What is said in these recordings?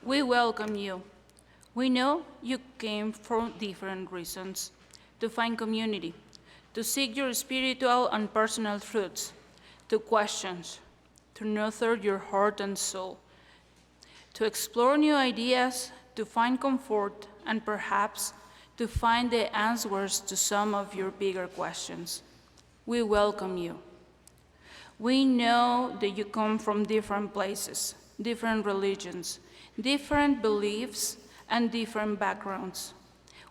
We welcome you. We know you came for different reasons: to find community, to seek your spiritual and personal truths, to questions, to nurture your heart and soul, to explore new ideas, to find comfort, and perhaps to find the answers to some of your bigger questions. We welcome you. We know that you come from different places, different religions, different beliefs, and different backgrounds.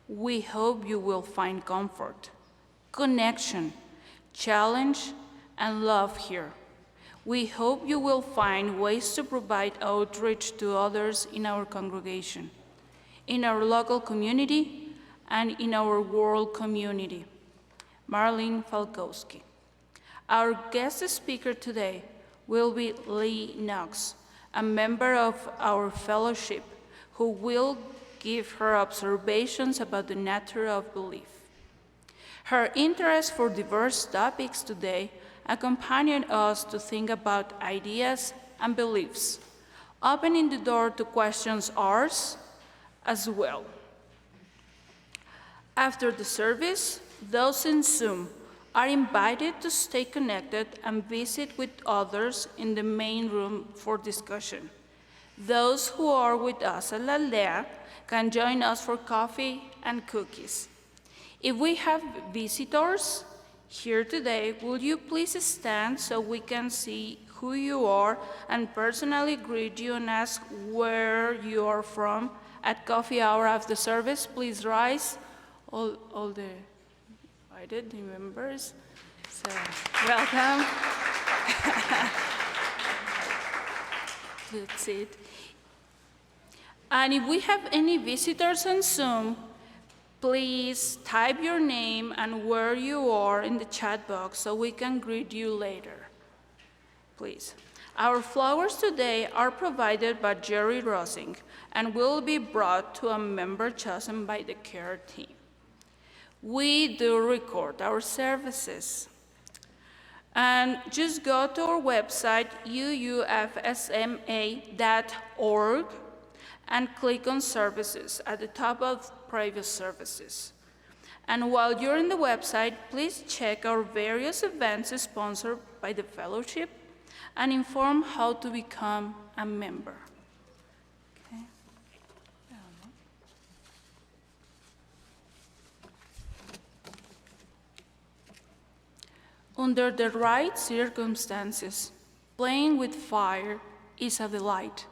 We hope you will find comfort, connection, challenge, and love here. We hope you will find ways to provide outreach to others in our congregation, in our local community, and in our world community. Marlene Falkowski. Our guest speaker today will be Knox, a member of our fellowship, who will give her observations about the nature of belief. Her interest for diverse topics today accompanied us to think about ideas and beliefs, opening the door to questions ours as well. After the service, those in Zoom are invited to stay connected and visit with others in the main room for discussion. Those who are with us at La Aldea can join us for coffee and cookies. If we have visitors here today, will you please stand so we can see who you are and personally greet you and ask where you are from at coffee hour after service? Please rise, all the invited members. So, welcome. Let's sit. And if we have any visitors on Zoom, please type your name and where you are in the chat box so we can greet you later. Please. Our flowers today are provided by Jerry Rosing and will be brought to a member chosen by the care team. We do record our services. And just go to our website, UUFSMA.org, and click on Services at the top of Previous Services. And while you're on the website, please check our various events sponsored by the Fellowship and inform how to become a member. Okay. Under the right circumstances, playing with fire is a delight.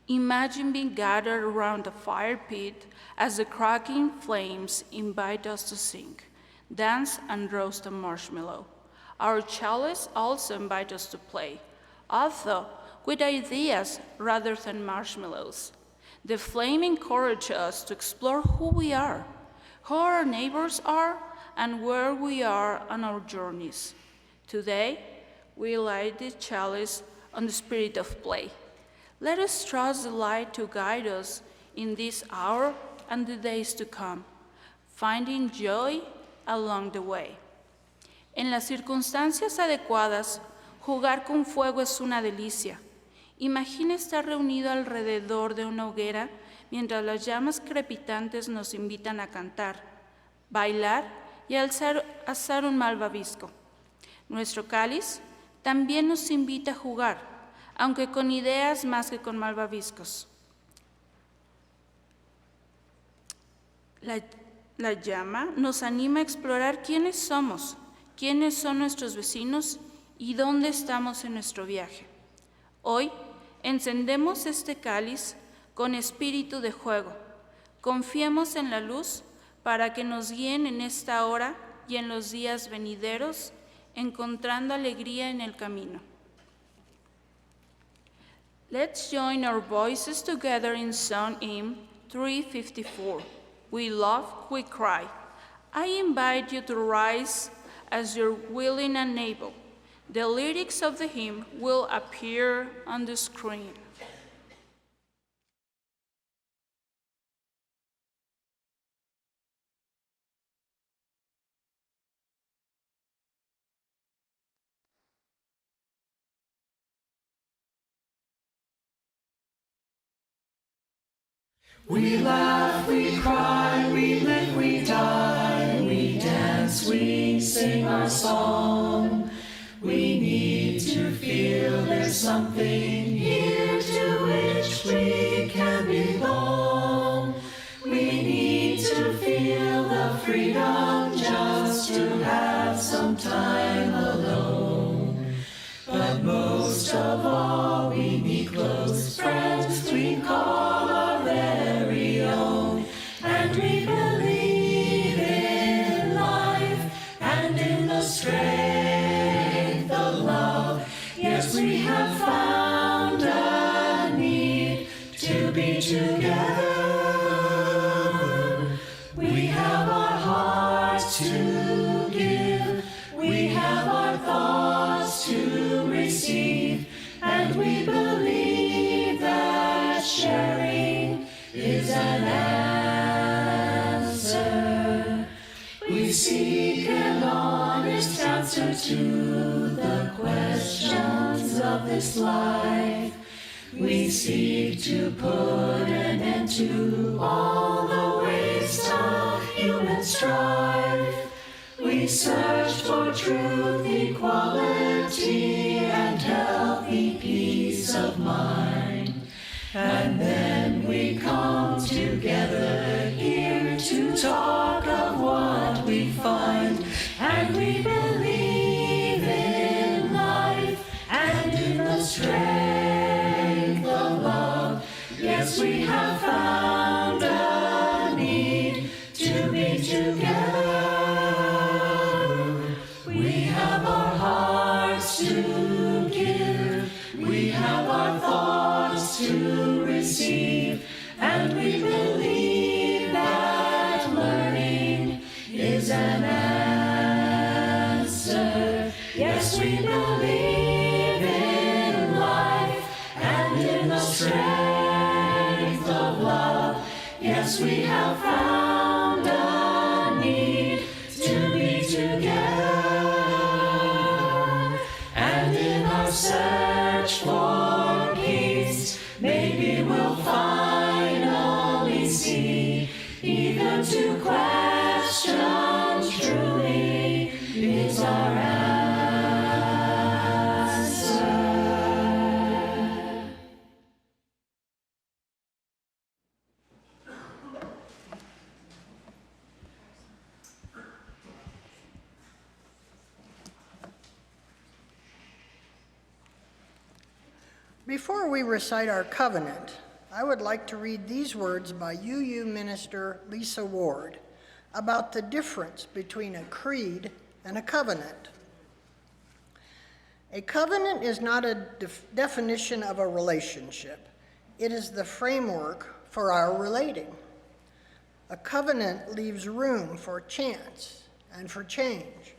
Imagine being gathered around a fire pit as the crackling flames invite us to sing, dance, and roast a marshmallow. Our cellists also invite us to play, although with ideas rather than marshmallows. The flame encourages us to explore who we are, who our neighbors are, and where we are on our journeys. Today, we light the chalice on the spirit of play. Let us trust the light to guide us in this hour and the days to come, finding joy along the way. En las circunstancias adecuadas, jugar con fuego es una delicia. Imagina estar reunido alrededor de una hoguera mientras las llamas crepitantes nos invitan a cantar, bailar y alzar un malvavisco. Nuestro cáliz también nos invita a jugar, aunque con ideas más que con malvaviscos. La llama nos anima a explorar quiénes somos, quiénes son nuestros vecinos y dónde estamos en nuestro viaje. Hoy encendemos este cáliz con espíritu de juego. Confiemos en la luz para que nos guíen en esta hora y en los días venideros, encontrando alegría en el camino. Let's join our voices together in Song Hymn 354. We love, we cry. I invite you to rise as you're willing and able. The lyrics of the hymn will appear on the screen. We laugh, we cry, we live, we die, we dance, we sing our song. We need to feel there's something here to which we can belong. We need to feel the freedom just to have some time alone. But most of all, we need close friends we call our very own. And we believe in life and in the strength of love. Yes, we have found a need to be together. We have our hearts to give. We have our thoughts to receive. And we believe that sharing is an answer. We seek an honest answer to the questions of this life. We seek to put an end to all the waste of human strife. We search for truth, equality, and healthy peace of mind. And then we come together here to talk of what we find. And we believe in life and in the strength of love. Yes, we have found a need to be together. We have our hearts to give. We have our thoughts to receive. and we believe that learning is an answer. Yes, we believe in life and in the strength of love. Yes, we have found a need to be together, and in our search for peace, maybe we'll finally see, even to questions truly is our answer. Before we recite our covenant, I would like to read these words by UU Minister Lisa Ward about the difference between a creed and a covenant. A covenant is not a definition of a relationship. It is the framework for our relating. A covenant leaves room for chance and for change.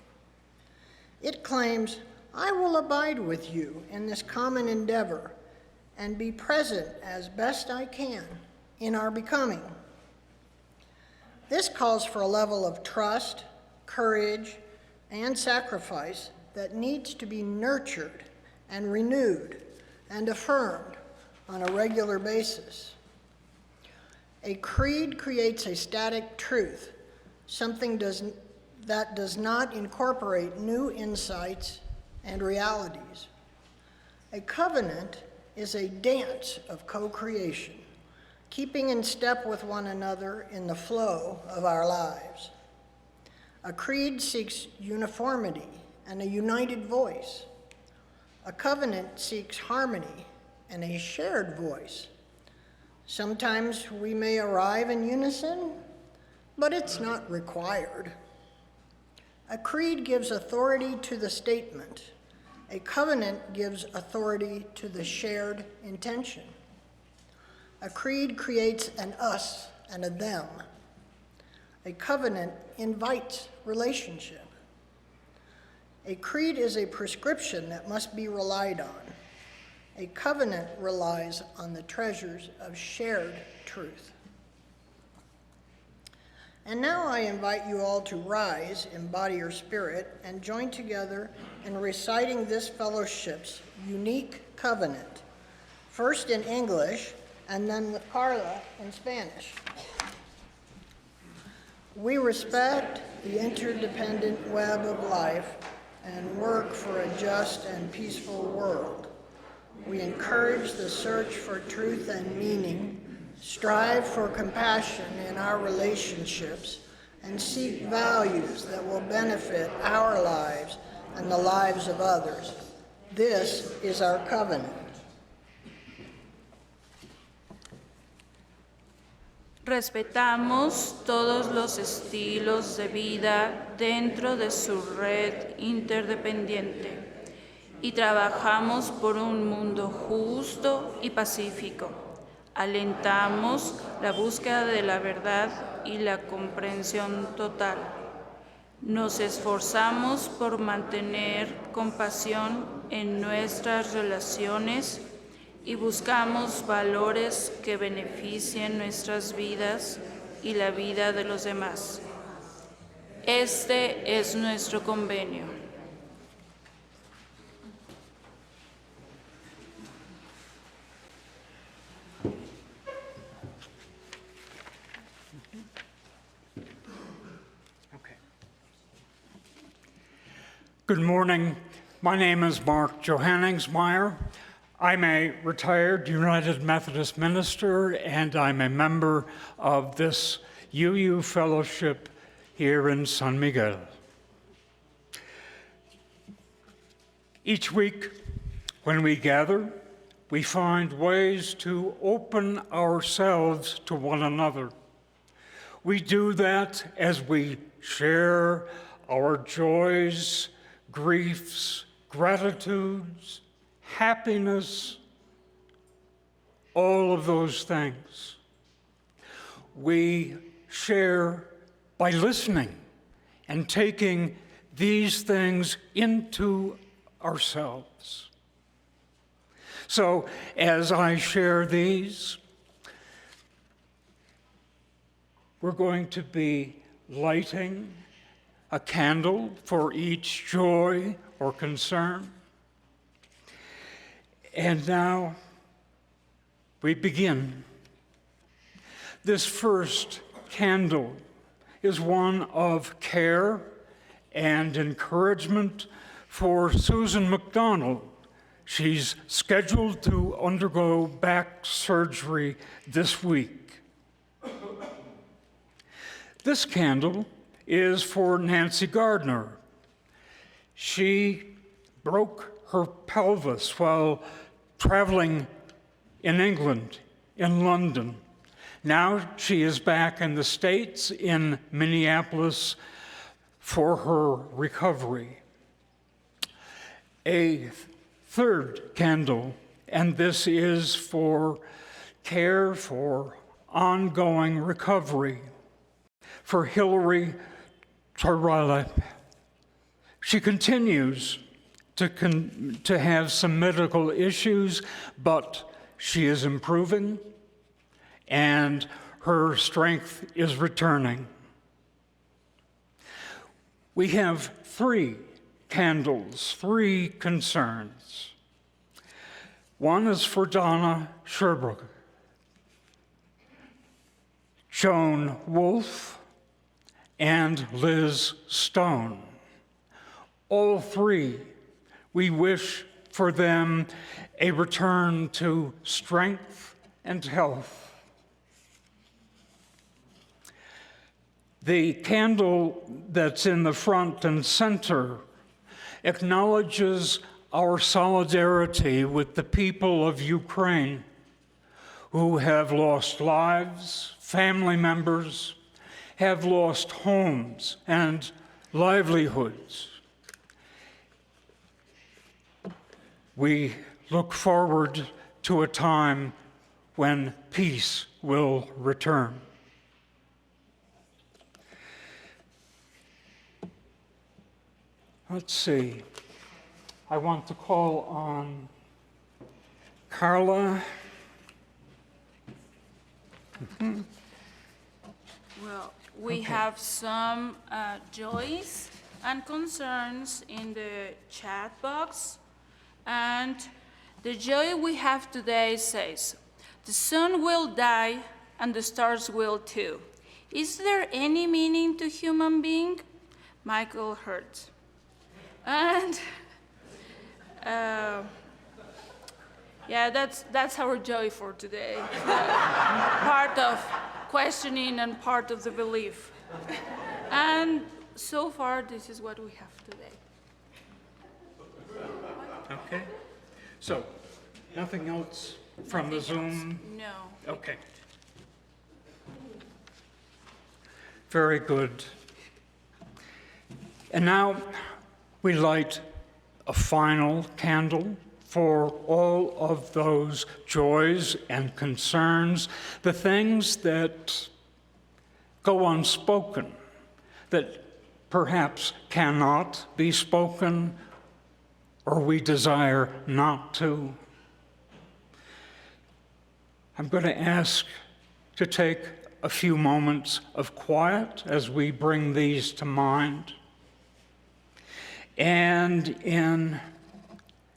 It claims, I will abide with you in this common endeavor and be present as best I can in our becoming. This calls for a level of trust, courage, and sacrifice that needs to be nurtured and renewed and affirmed on a regular basis. A creed creates a static truth, something that does not incorporate new insights and realities. A covenant is a dance of co-creation, keeping in step with one another in the flow of our lives. A creed seeks uniformity and a united voice. A covenant seeks harmony and a shared voice. Sometimes we may arrive in unison, but it's not required. A creed gives authority to the statement. A covenant gives authority to the shared intention. A creed creates an us and a them. A covenant invites relationship. A creed is a prescription that must be relied on. A covenant relies on the treasures of shared truth. And now I invite you all to rise in body or spirit and join together in reciting this fellowship's unique covenant, first in English and then with Carla in Spanish. We respect the interdependent web of life and work for a just and peaceful world. We encourage the search for truth and meaning, strive for compassion in our relationships, and seek values that will benefit our lives and the lives of others. This is our covenant. Respetamos todos los estilos de vida dentro de su red interdependiente y trabajamos por un mundo justo y pacífico. Alentamos la búsqueda de la verdad y la comprensión total. Nos esforzamos por mantener compasión en nuestras relaciones y buscamos valores que beneficien nuestras vidas y la vida de los demás. Este es nuestro convenio. Good morning. My name is Mark Johaningsmeir. I'm a retired United Methodist minister, and I'm a member of this UU fellowship here in San Miguel. Each week, when we gather, we find ways to open ourselves to one another. We do that as we share our joys, griefs, gratitudes, happiness, all of those things. we share by listening and taking these things into ourselves. So as I share these, we're going to be lighting a candle for each joy or concern. And now we begin. This first candle is one of care and encouragement for Susan McDonald. She's scheduled to undergo back surgery this week. This candle is for Nancy Gardner. She broke her pelvis while traveling in England, in London. Now she is back in the States, in Minneapolis, for her recovery. A third candle, and this is for care for ongoing recovery, for Hillary Torella. She continues to have some medical issues, but she is improving and her strength is returning. We have 3 candles, 3 concerns. One is for Donna Sherbrooke, Joan Wolfe, and Liz Stone. All 3, we wish for them a return to strength and health. The candle that's in the front and center acknowledges our solidarity with the people of Ukraine who have lost lives, family members, have lost homes and livelihoods. We look forward to a time when peace will return. Let's see. I want to call on Carla. Well, we have some joys and concerns in the chat box. And the joy we have today says, the sun will die and the stars will too. Is there any meaning to human being? Michael Hurt. And yeah, that's our joy for today. Part of questioning and part of the belief. And so far, this is what we have today. Okay. So, nothing else from the Zoom? No. Okay. Very good. And now we light a final candle for all of those joys and concerns, the things that go unspoken, that perhaps cannot be spoken or we desire not to. I'm going to ask to take a few moments of quiet as we bring these to mind. And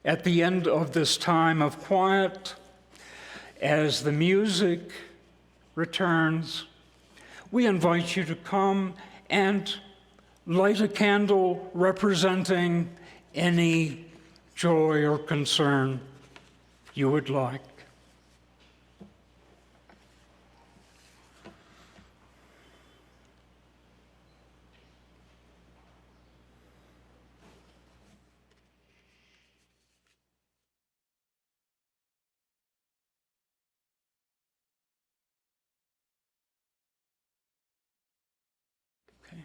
at the end of this time of quiet, as the music returns, we invite you to come and light a candle representing any joy or concern you would like. Okay.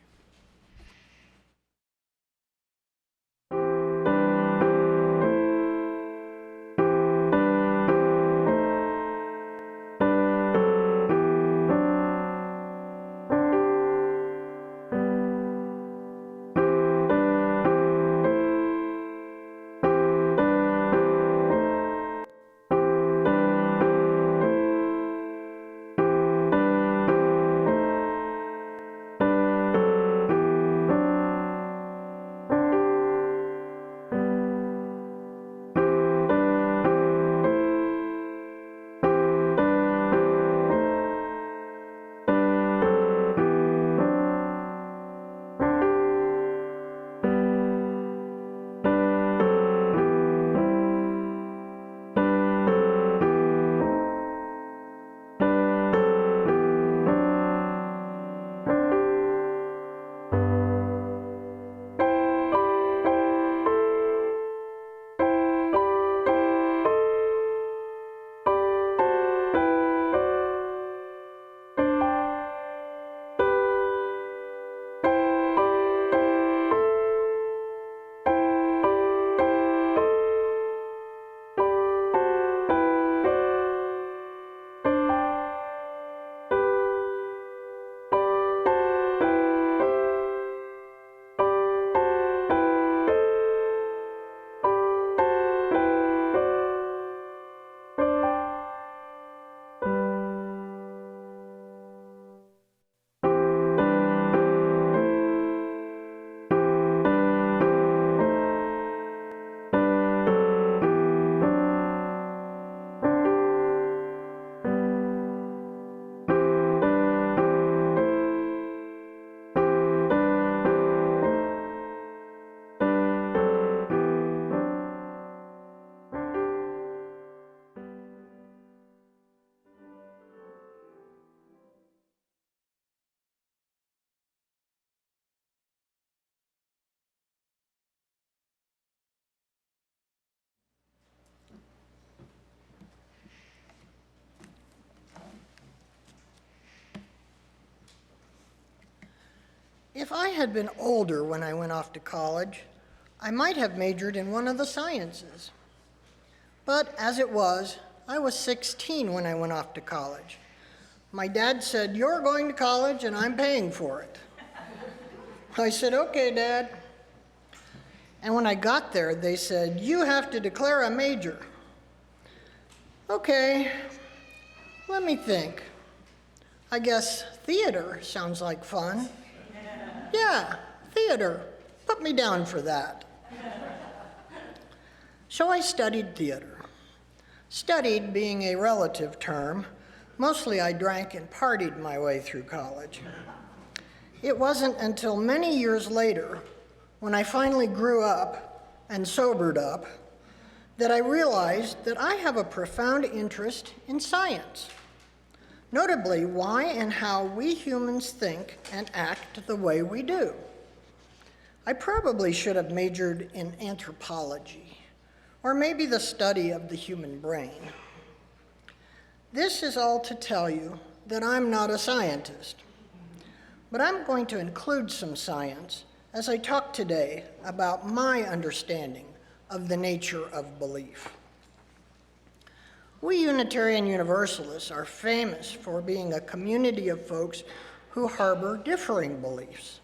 If I had been older when I went off to college, I might have majored in one of the sciences. But as it was, I was 16 when I went off to college. My dad said, "You're going to college and I'm paying for it." I said, "Okay, Dad." And when I got there, they said, "You have to declare a major." Okay, let me think. I guess theater sounds like fun. Yeah, theater. Put me down for that. So I studied theater. Studied being a relative term. Mostly I drank and partied my way through college. It wasn't until many years later, when I finally grew up and sobered up, that I realized that I have a profound interest in science. Notably, why and how we humans think and act the way we do. I probably should have majored in anthropology, or maybe the study of the human brain. This is all to tell you that I'm not a scientist, but I'm going to include some science as I talk today about my understanding of the nature of belief. We Unitarian Universalists are famous for being a community of folks who harbor differing beliefs.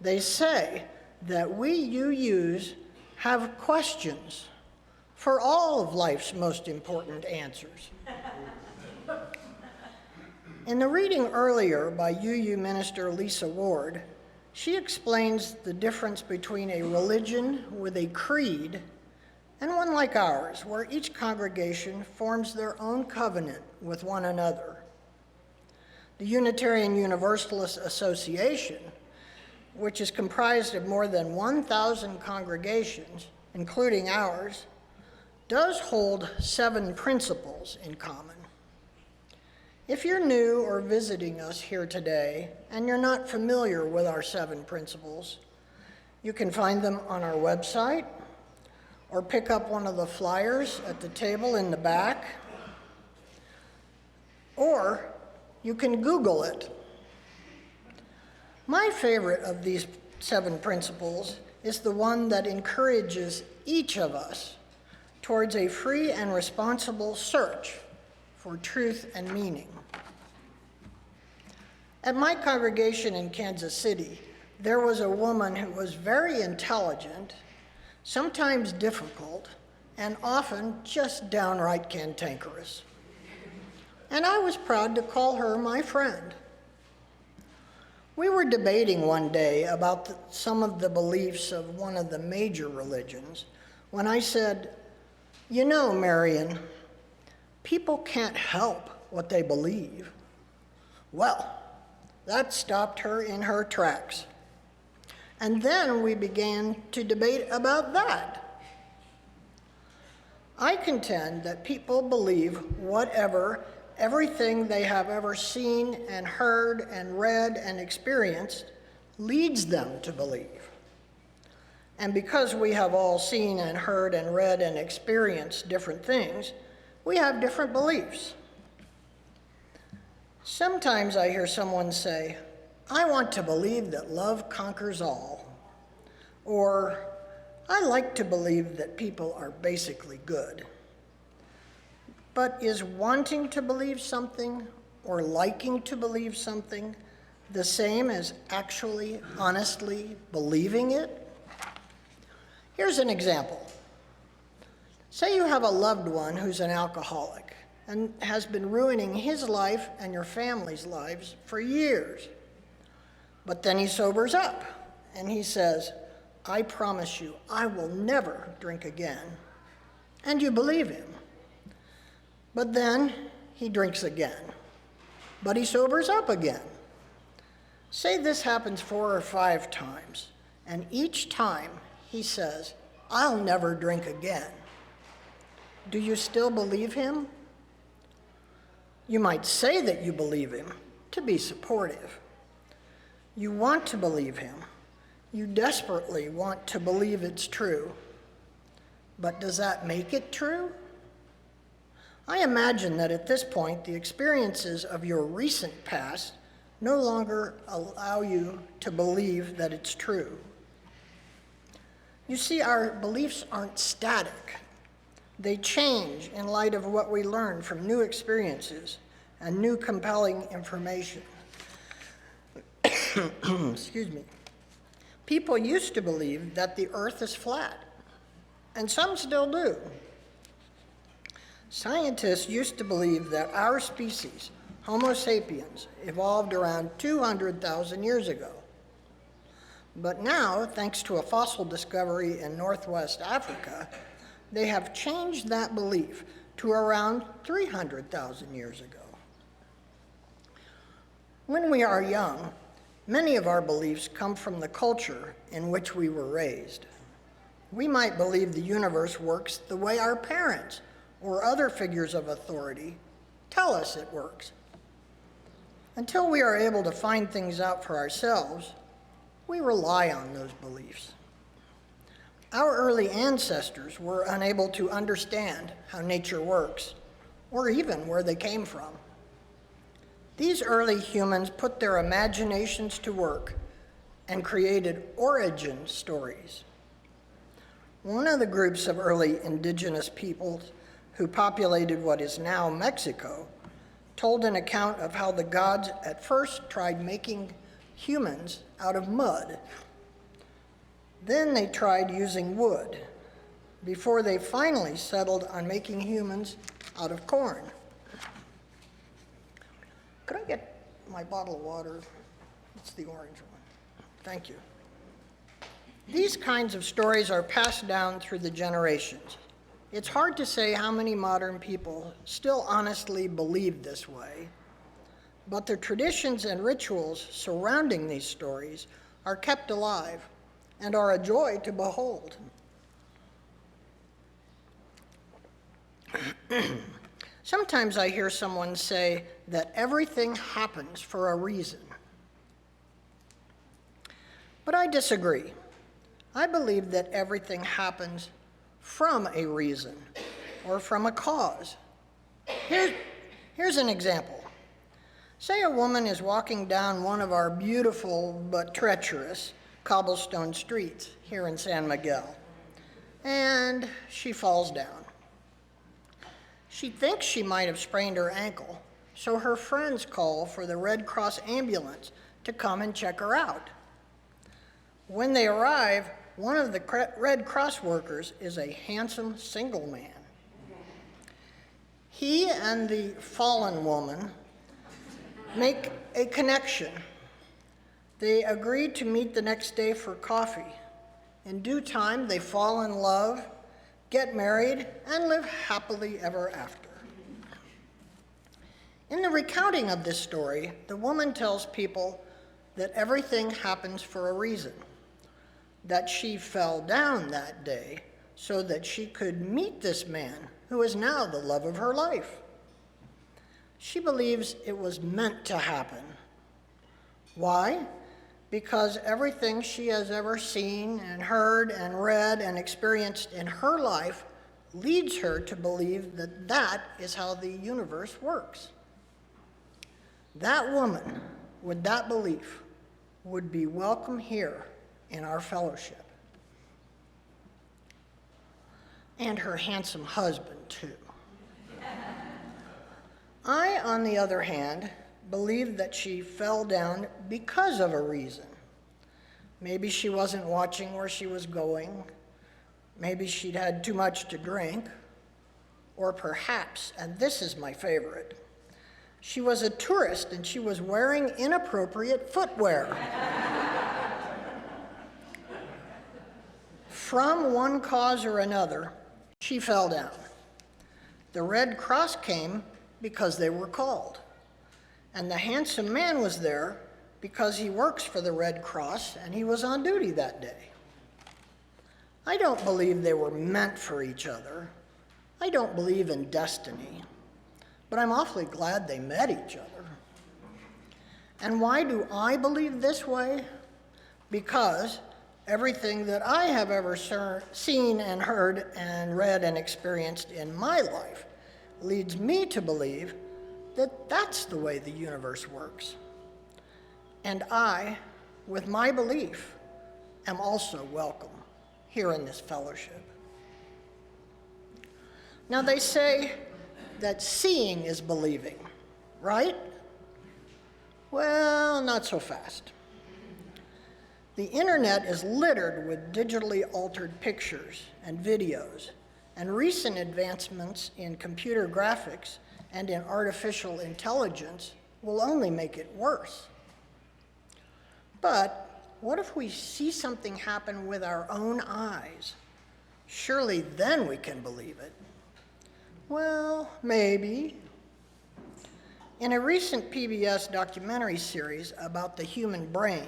They say that we UUs have questions for all of life's most important answers. In the reading earlier by UU Minister Lisa Ward, she explains the difference between a religion with a creed and one like ours, where each congregation forms their own covenant with one another. The Unitarian Universalist Association, which is comprised of more than 1,000 congregations, including ours, does hold 7 principles in common. If you're new or visiting us here today and you're not familiar with our 7 principles, you can find them on our website or pick up one of the flyers at the table in the back, or you can Google it. My favorite of these 7 principles is the one that encourages each of us towards a free and responsible search for truth and meaning. At my congregation in Kansas City, there was a woman who was very intelligent, sometimes difficult, and often just downright cantankerous. And I was proud to call her my friend. We were debating one day about some of the beliefs of one of the major religions when I said, "You know, Marion, people can't help what they believe." Well, that stopped her in her tracks. And then we began to debate about that. I contend that people believe everything they have ever seen and heard and read and experienced leads them to believe. And because we have all seen and heard and read and experienced different things, we have different beliefs. Sometimes I hear someone say, "I want to believe that love conquers all," or "I like to believe that people are basically good." But is wanting to believe something or liking to believe something the same as actually, honestly believing it? Here's an example. Say you have a loved one who's an alcoholic and has been ruining his life and your family's lives for years. But then he sobers up and he says, "I promise you, I will never drink again." And you believe him. But then he drinks again. But he sobers up again. Say this happens 4 or 5 times, and each time he says, "I'll never drink again." Do you still believe him? You might say that you believe him to be supportive. You want to believe him. You desperately want to believe it's true. But does that make it true? I imagine that at this point, the experiences of your recent past no longer allow you to believe that it's true. You see, our beliefs aren't static. They change in light of what we learn from new experiences and new compelling information. Excuse me. People used to believe that the earth is flat, and some still do. Scientists used to believe that our species, Homo sapiens, evolved around 200,000 years ago. But now, thanks to a fossil discovery in Northwest Africa, they have changed that belief to around 300,000 years ago. When we are young, many of our beliefs come from the culture in which we were raised. We might believe the universe works the way our parents or other figures of authority tell us it works. Until we are able to find things out for ourselves, we rely on those beliefs. Our early ancestors were unable to understand how nature works, or even where they came from. These early humans put their imaginations to work and created origin stories. One of the groups of early indigenous peoples who populated what is now Mexico told an account of how the gods at first tried making humans out of mud. Then they tried using wood before they finally settled on making humans out of corn. Could I get my bottle of water? It's the orange one. Thank you. These kinds of stories are passed down through the generations. It's hard to say how many modern people still honestly believe this way, but the traditions and rituals surrounding these stories are kept alive and are a joy to behold. Sometimes I hear someone say that everything happens for a reason. But I disagree. I believe that everything happens from a reason or from a cause. Here's an example. Say a woman is walking down one of our beautiful but treacherous cobblestone streets here in San Miguel, and she falls down. She thinks she might have sprained her ankle, so her friends call for the Red Cross ambulance to come and check her out. When they arrive, one of the Red Cross workers is a handsome single man. He and the fallen woman make a connection. They agree to meet the next day for coffee. In due time, they fall in love, get married, and live happily ever after. In the recounting of this story, the woman tells people that everything happens for a reason, that she fell down that day so that she could meet this man who is now the love of her life. She believes it was meant to happen. Why? Because everything she has ever seen and heard and read and experienced in her life leads her to believe that that is how the universe works. That woman, with that belief, would be welcome here in our fellowship. And her handsome husband, too. I, on the other hand, believe that she fell down because of a reason. Maybe she wasn't watching where she was going. Maybe she'd had too much to drink. Or perhaps, and this is my favorite, she was a tourist and she was wearing inappropriate footwear. From one cause or another, she fell down. The Red Cross came because they were called. And the handsome man was there because he works for the Red Cross and he was on duty that day. I don't believe they were meant for each other. I don't believe in destiny, but I'm awfully glad they met each other. And why do I believe this way? Because everything that I have ever seen and heard and read and experienced in my life leads me to believe that that's the way the universe works. And I, with my belief, am also welcome here in this fellowship. Now they say that seeing is believing, right? Well, not so fast. The internet is littered with digitally altered pictures and videos, and recent advancements in computer graphics and in artificial intelligence will only make it worse. But what if we see something happen with our own eyes? Surely then we can believe it. Well, maybe. In a recent PBS documentary series about the human brain,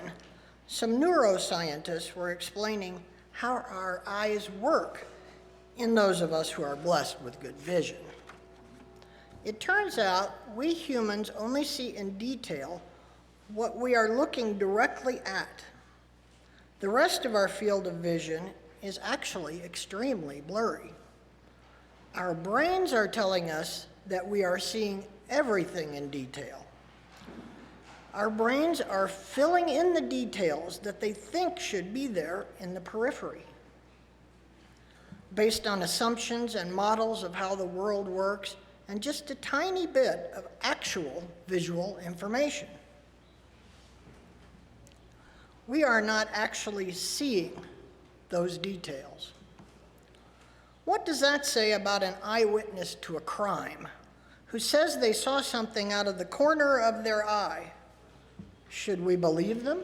some neuroscientists were explaining how our eyes work in those of us who are blessed with good vision. It turns out we humans only see in detail what we are looking directly at. The rest of our field of vision is actually extremely blurry. Our brains are telling us that we are seeing everything in detail. Our brains are filling in the details that they think should be there in the periphery, based on assumptions and models of how the world works, and just a tiny bit of actual visual information. We are not actually seeing those details. What does that say about an eyewitness to a crime who says they saw something out of the corner of their eye? Should we believe them?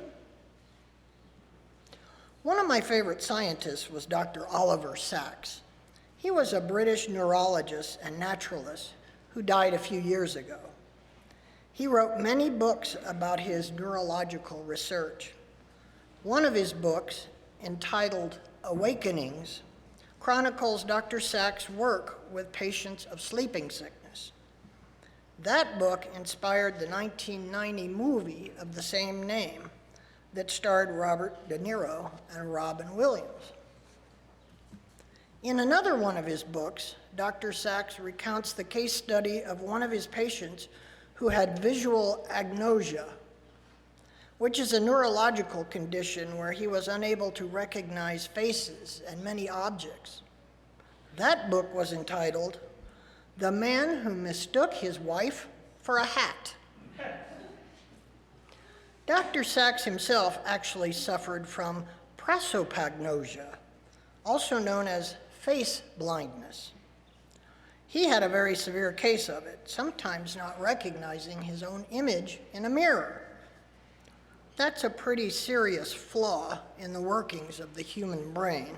One of my favorite scientists was Dr. Oliver Sacks. He was a British neurologist and naturalist who died a few years ago. He wrote many books about his neurological research. One of his books, entitled Awakenings, chronicles Dr. Sacks' work with patients of sleeping sickness. That book inspired the 1990 movie of the same name that starred Robert De Niro and Robin Williams. In another one of his books, Dr. Sacks recounts the case study of one of his patients who had visual agnosia, which is a neurological condition where he was unable to recognize faces and many objects. That book was entitled, The Man Who Mistook His Wife for a Hat. Dr. Sacks himself actually suffered from prosopagnosia, also known as face blindness. He had a very severe case of it, sometimes not recognizing his own image in a mirror. That's a pretty serious flaw in the workings of the human brain.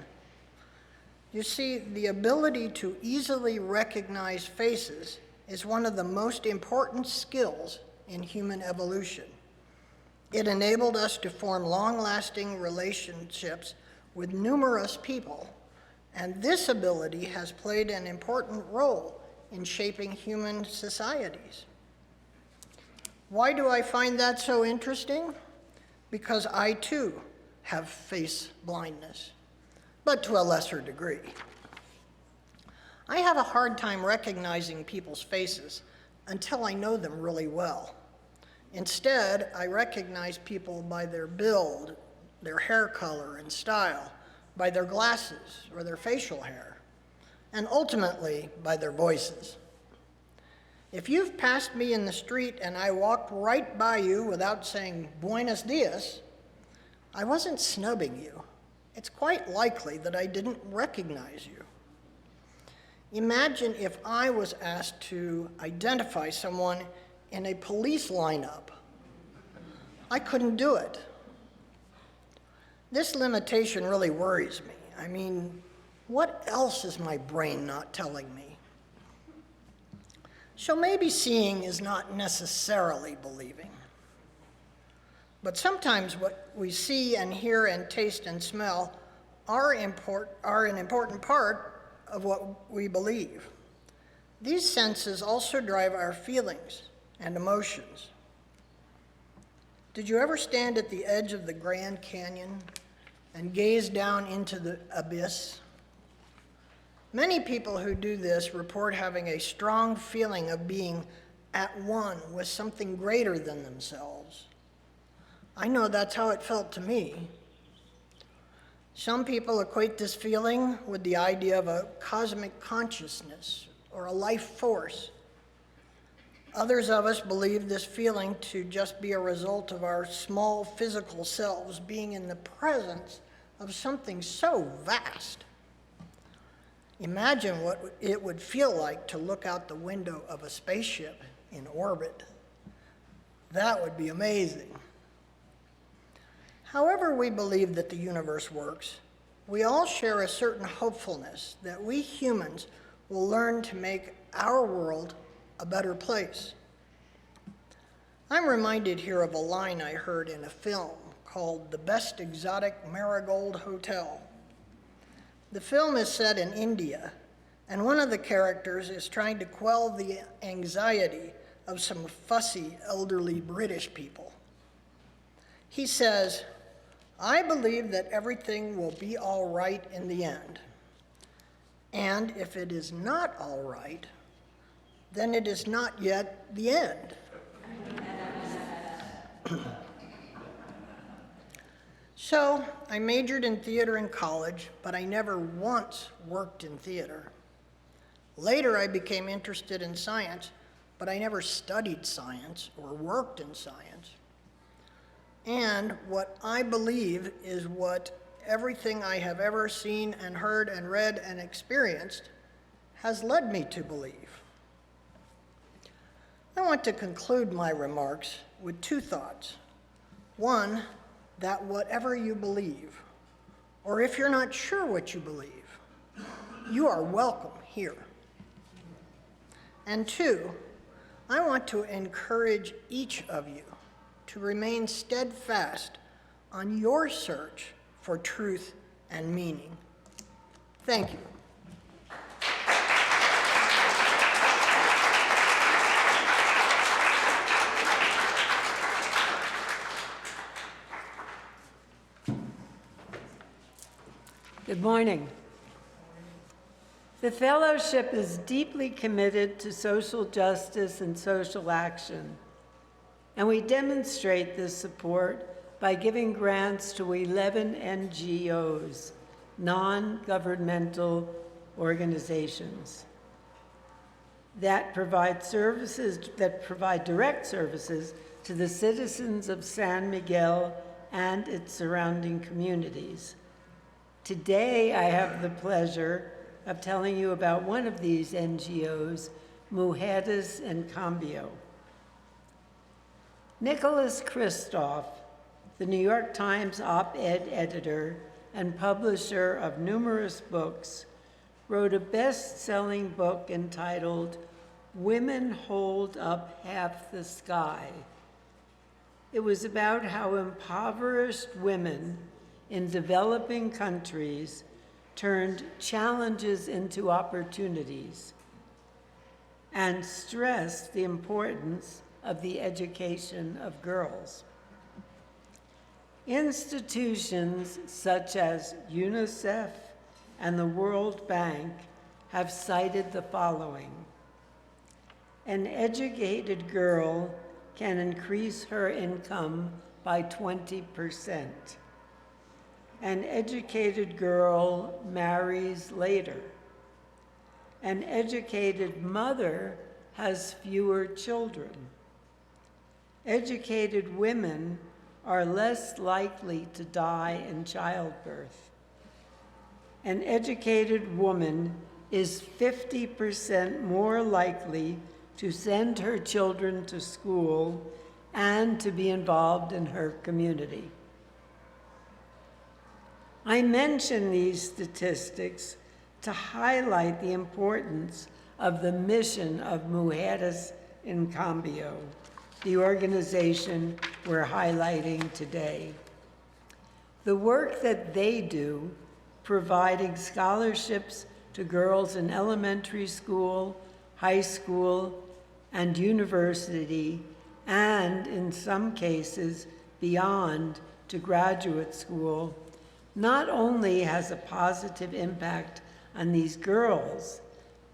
You see, the ability to easily recognize faces is one of the most important skills in human evolution. It enabled us to form long-lasting relationships with numerous people, and this ability has played an important role in shaping human societies. Why do I find that so interesting? Because I too have face blindness, but to a lesser degree. I have a hard time recognizing people's faces until I know them really well. Instead, I recognize people by their build, their hair color and style, by their glasses or their facial hair, and ultimately by their voices. If you've passed me in the street and I walked right by you without saying buenos dias, I wasn't snubbing you. It's quite likely that I didn't recognize you. Imagine if I was asked to identify someone in a police lineup. I couldn't do it. This limitation really worries me. I mean, what else is my brain not telling me? So maybe seeing is not necessarily believing. But sometimes what we see and hear and taste and smell are an important part of what we believe. These senses also drive our feelings and emotions. Did you ever stand at the edge of the Grand Canyon and gaze down into the abyss? Many people who do this report having a strong feeling of being at one with something greater than themselves. I know that's how it felt to me. Some people equate this feeling with the idea of a cosmic consciousness or a life force. Others of us believe this feeling to just be a result of our small physical selves being in the presence of something so vast. Imagine what it would feel like to look out the window of a spaceship in orbit. That would be amazing. However we believe that the universe works, we all share a certain hopefulness that we humans will learn to make our world a better place. I'm reminded here of a line I heard in a film called The Best Exotic Marigold Hotel. The film is set in India, and one of the characters is trying to quell the anxiety of some fussy elderly British people. He says, "I believe that everything will be all right in the end. And if it is not all right, then it is not yet the end." So I majored in theater in college, but I never once worked in theater. Later I became interested in science, but I never studied science or worked in science. And what I believe is what everything I have ever seen and heard and read and experienced has led me to believe. I want to conclude my remarks with two thoughts. One, that whatever you believe, or if you're not sure what you believe, you are welcome here. And two, I want to encourage each of you to remain steadfast on your search for truth and meaning. Thank you. Good morning. The fellowship is deeply committed to social justice and social action, and we demonstrate this support by giving grants to 11 NGOs, non-governmental organizations, that provide direct services to the citizens of San Miguel and its surrounding communities. Today, I have the pleasure of telling you about one of these NGOs, Mujeres en Cambio. Nicholas Kristof, the New York Times op-ed editor and publisher of numerous books, wrote a best-selling book entitled Women Hold Up Half the Sky. It was about how impoverished women in developing countries turned challenges into opportunities and stressed the importance of the education of girls. Institutions such as UNICEF and the World Bank have cited the following: an educated girl can increase her income by 20%. An educated girl marries later. An educated mother has fewer children. Educated women are less likely to die in childbirth. An educated woman is 50% more likely to send her children to school and to be involved in her community. I mention these statistics to highlight the importance of the mission of Mujeres en Cambio, the organization we're highlighting today. The work that they do, providing scholarships to girls in elementary school, high school, and university, and in some cases beyond to graduate school, not only has a positive impact on these girls,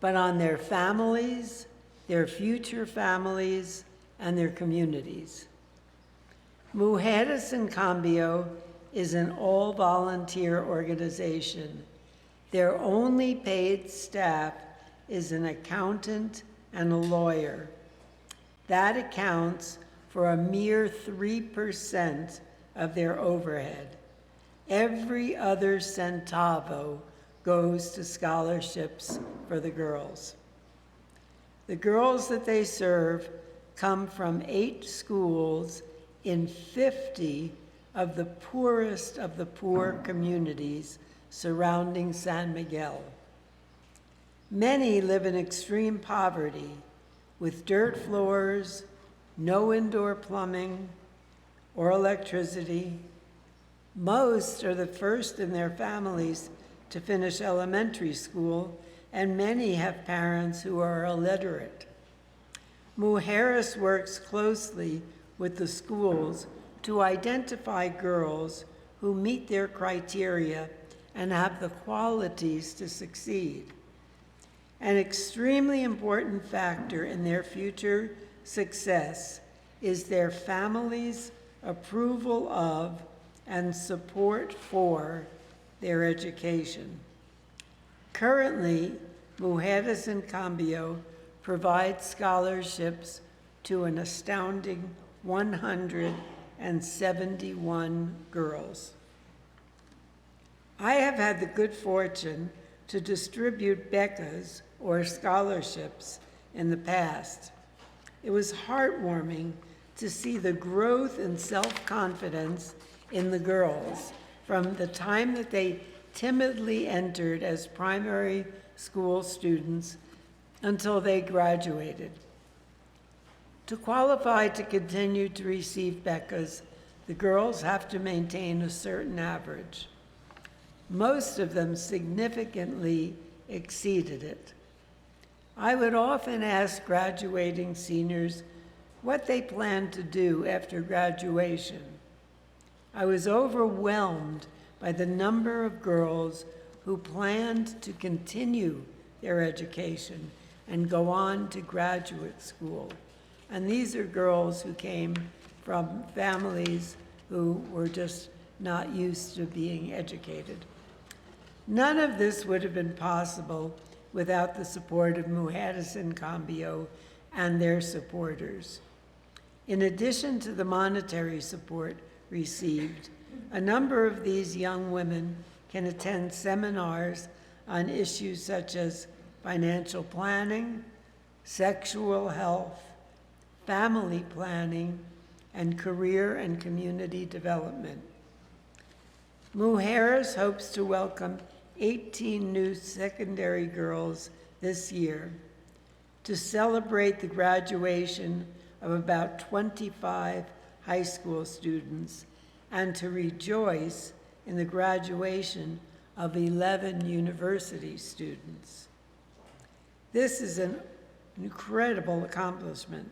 but on their families, their future families, and their communities. Mujeres en Cambio is an all-volunteer organization. Their only paid staff is an accountant and a lawyer. That accounts for a mere 3% of their overhead. Every other centavo goes to scholarships for the girls. The girls that they serve come from 8 schools in 50 of the poorest of the poor communities surrounding San Miguel. Many live in extreme poverty with dirt floors, no indoor plumbing or electricity. Most are the first in their families to finish elementary school, and many have parents who are illiterate. Mujeres works closely with the schools to identify girls who meet their criteria and have the qualities to succeed. An extremely important factor in their future success is their families' approval of and support for their education. Currently, Mujeres en Cambio provides scholarships to an astounding 171 girls. I have had the good fortune to distribute becas or scholarships in the past. It was heartwarming to see the growth in self-confidence in the girls from the time that they timidly entered as primary school students until they graduated. To qualify to continue to receive becas, the girls have to maintain a certain average. Most of them significantly exceeded it. I would often ask graduating seniors what they planned to do after graduation. I was overwhelmed by the number of girls who planned to continue their education and go on to graduate school. And these are girls who came from families who were just not used to being educated. None of this would have been possible without the support of Mujeres en Cambio and their supporters. In addition to the monetary support received, a number of these young women can attend seminars on issues such as financial planning, sexual health, family planning, and career and community development. Mujeres hopes to welcome 18 new secondary girls this year to celebrate the graduation of about 25 high school students and to rejoice in the graduation of 11 university students. This is an incredible accomplishment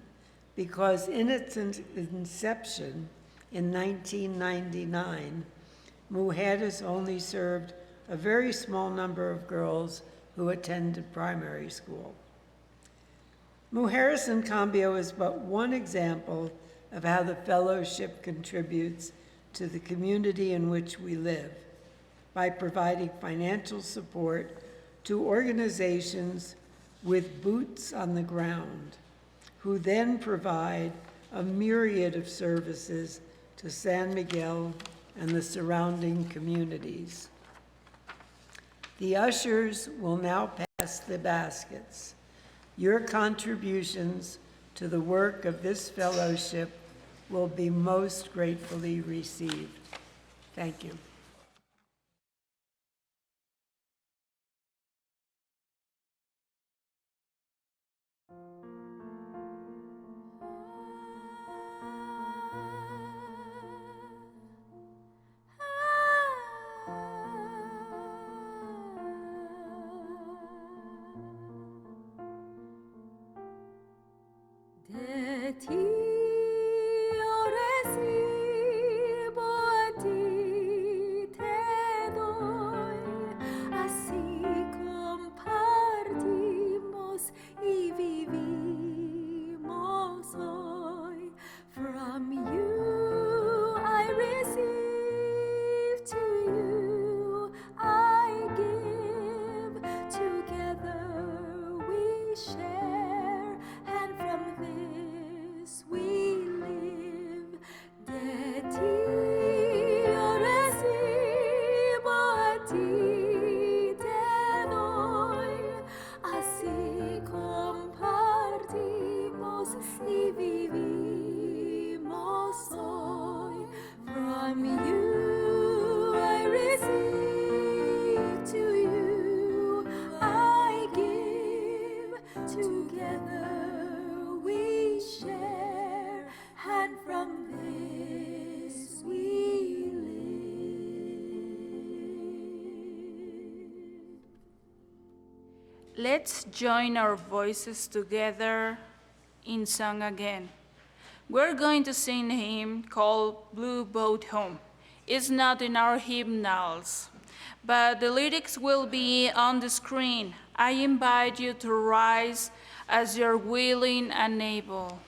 because in its inception in 1999, Mujeres only served a very small number of girls who attended primary school. Mujeres en Cambio is but one example of how the fellowship contributes to the community in which we live by providing financial support to organizations with boots on the ground, who then provide a myriad of services to San Miguel and the surrounding communities. The ushers will now pass the baskets. Your contributions to the work of this fellowship will be most gratefully received. Thank you. De ti yo recibo, a ti te doy, así compartimos y vivimos hoy. From you together we share, and from this we live. Let's join our voices together in song again. We're going to sing a hymn called Blue Boat Home. It's not in our hymnals, but the lyrics will be on the screen. I invite you to rise as you're willing and able.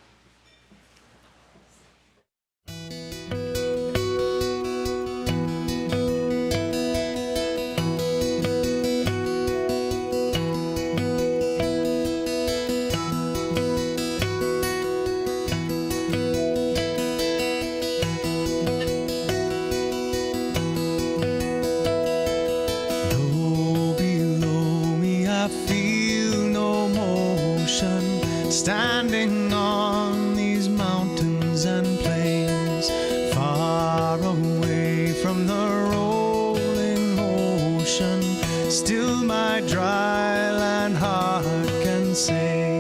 Standing on these mountains and plains, far away from the rolling ocean, still my dry land heart can say,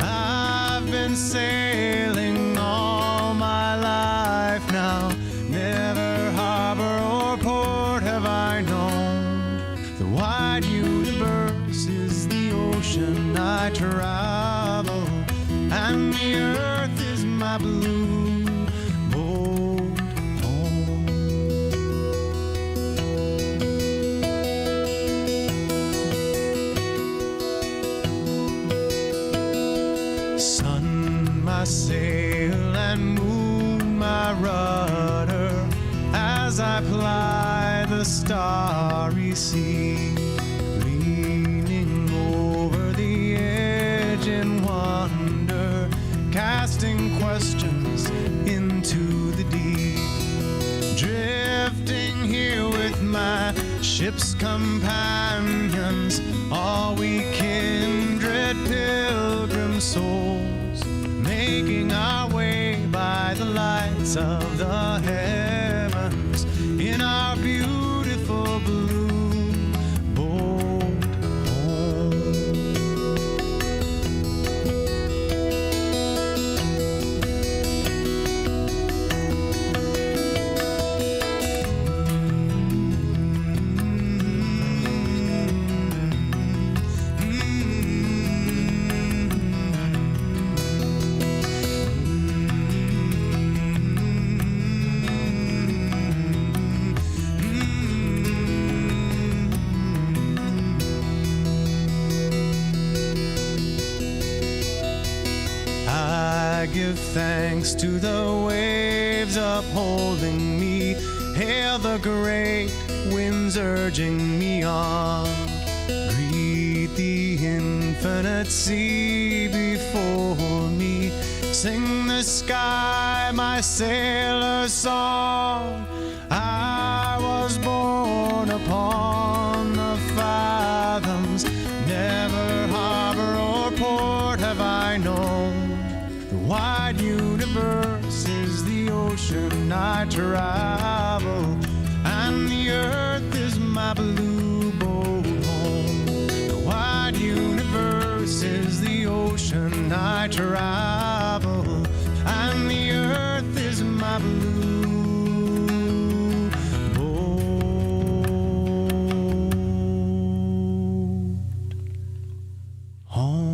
I've been sailing all my life now, never harbor or port have I known. The wide universe is the ocean I travel, and the earth is my blue boat home. Sun, my sail, and moon, my rudder, as I ply the starry sea, leaning over the edge in wonder, casting questions into the deep, drifting here with my ship's companions, all we kindred pilgrim souls, making our way by the lights of the heavens in our beautiful blue boat home. I give thanks to the waves upholding me, hail the great winds urging me on, greet the infinite sea before me, sing the sky my sailor's song. I was born upon the fathoms, never harbor or port have I known. The wide universe is the ocean I travel, and the earth is my blue boat home. The wide universe is the ocean I travel, and the earth is my blue boat home.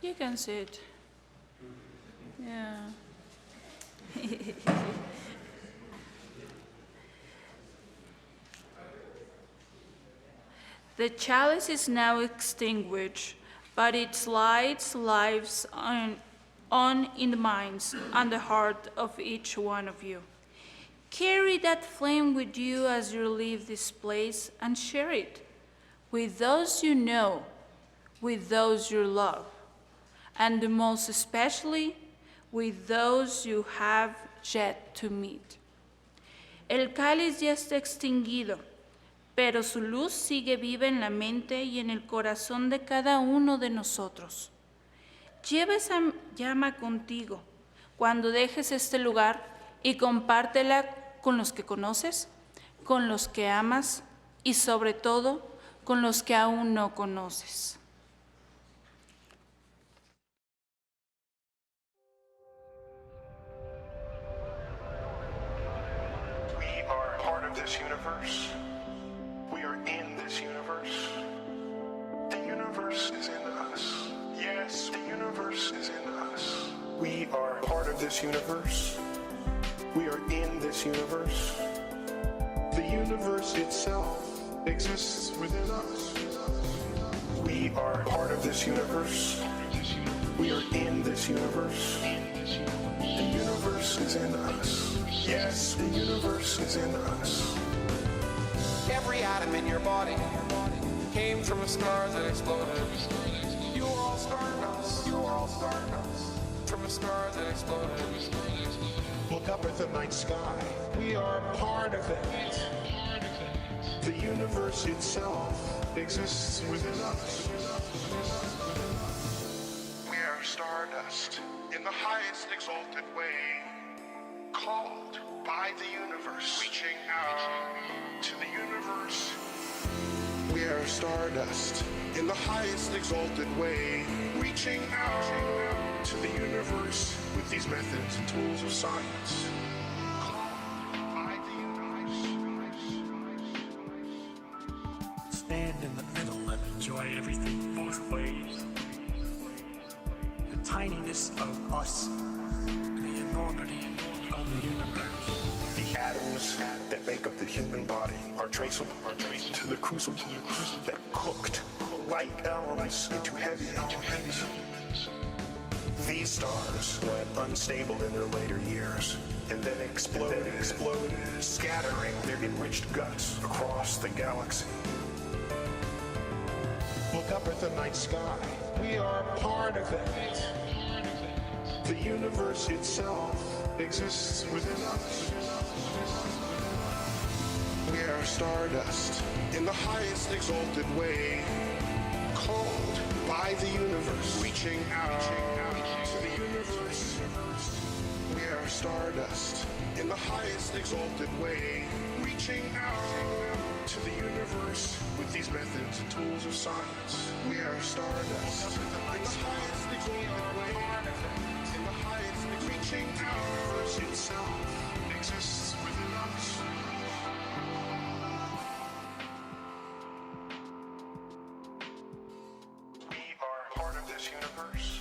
You can sit. Yeah. The chalice is now extinguished, but its lights lives on in the minds and the heart of each one of you. Carry that flame with you as you leave this place and share it with those you know, with those you love, and most especially with those you have yet to meet. El cáliz ya está extinguido, pero su luz sigue viva en la mente y en el corazón de cada uno de nosotros. Lleva esa llama contigo cuando dejes este lugar y compártela con los que conoces, con los que amas y sobre todo con los que aún no conoces. We are part of this universe. We are in this universe. The universe is in us. Yes, the universe is in us. We are part of this universe. We are in this universe. The universe itself exists within us. We are part of this universe. We are in this universe. The universe is in us. Yes, the universe is in us. Every atom in your body came from a star that exploded. You are all stardust. You are all stardust. From a star that exploded. Look up at the night sky. We are part of it. The universe itself exists within us. We are stardust in the highest exalted way, called by the universe, reaching out to the universe. We are stardust in the highest exalted way, reaching out to the universe with these methods and tools of science. Called by the universe. Stand in the middle and enjoy everything both ways. The tininess of us, the enormity of the universe. The atoms that make up the human body are traceable to the crucible that cooked light elements into heavy elements. These stars went unstable in their later years and then exploded, scattering their enriched guts across the galaxy. Look up at the night sky. We are part of it. The universe itself exists within us. We are stardust in the highest exalted way, called by the universe, reaching out to the universe. We are stardust in the highest exalted way, reaching out to the universe with these methods and tools of science. We are stardust in the highest exalted way, in the highest reaching out. The universe itself exists within us. We are part of this universe.